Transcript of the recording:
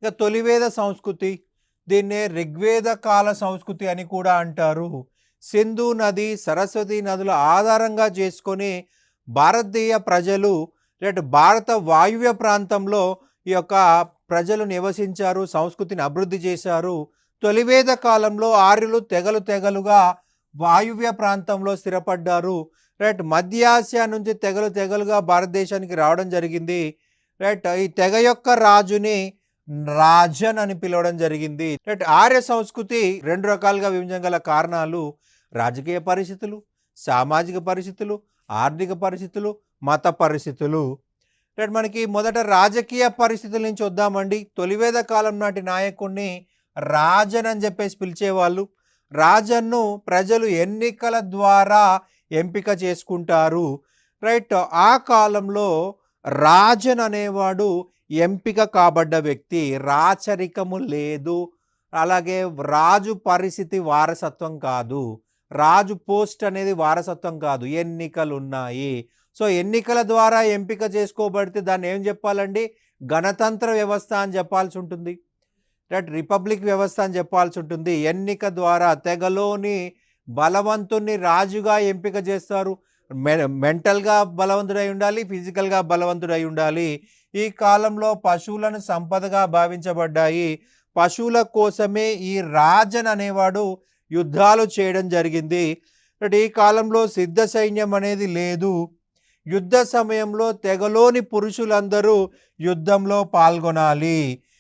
ఇక తొలివేద సంస్కృతి, దీన్నే ఋగ్వేద కాల సంస్కృతి అని కూడా అంటారు. సింధు నది, సరస్వతి నదుల ఆధారంగా చేసుకొని భారతీయ ప్రజలు భారత వాయువ్య ప్రాంతంలో ఈ యొక్క ప్రజలు నివసించారు, సంస్కృతిని అభివృద్ధి చేశారు. తొలివేద కాలంలో ఆర్యులు తెగలు తెగలుగా వాయువ్య ప్రాంతంలో స్థిరపడ్డారు. మధ్య ఆసియా నుంచి తెగలు తెగలుగా భారతదేశానికి రావడం జరిగింది. ఈ తెగ యొక్క రాజుని రాజన్ అని పిలవడం జరిగింది. ఆర్య సంస్కృతి రెండు రకాలుగా విభజించగల కారణాలు రాజకీయ పరిస్థితులు, సామాజిక పరిస్థితులు, ఆర్థిక పరిస్థితులు, మత పరిస్థితులు. మనకి మొదట రాజకీయ పరిస్థితుల నుంచి వద్దామండి. తొలివేద కాలం నాటి నాయకుడిని రాజన్ అని చెప్పేసి పిలిచేవాళ్ళు. రాజన్ను ప్రజలు ఎన్నికల ద్వారా ఎంపిక చేసుకుంటారు. ఆ కాలంలో రాజన్ అనేవాడు ఎంపిక కాబడ్డ వ్యక్తి. రాచరికము లేదు, అలాగే రాజు పరిస్థితి వారసత్వం కాదు, రాజు పోస్ట్ అనేది వారసత్వం కాదు, ఎన్నికలు ఉన్నాయి. సో ఎన్నికల ద్వారా ఎంపిక చేసుకోబడితే దాన్ని ఏం చెప్పాలండి? గణతంత్ర వ్యవస్థ అని చెప్పాల్సి ఉంటుంది. రిపబ్లిక్ వ్యవస్థ అని చెప్పాల్సి ఉంటుంది. ఎన్నిక ద్వారా తెగలోని బలవంతుణ్ణి రాజుగా ఎంపిక చేస్తారు. మెంటల్గా బలవంతుడై ఉండాలి, ఫిజికల్గా బలవంతుడై ఉండాలి. ఈ కాలంలో పశువులను సంపదగా భావించబడ్డాయి. పశువుల కోసమే ఈ రాజన్ అనేవాడు యుద్ధాలు చేయడం జరిగింది. ఈ కాలంలో సిద్ధ సైన్యం అనేది లేదు. యుద్ధ సమయంలో తెగలోని పురుషులందరూ యుద్ధంలో పాల్గొనాలి.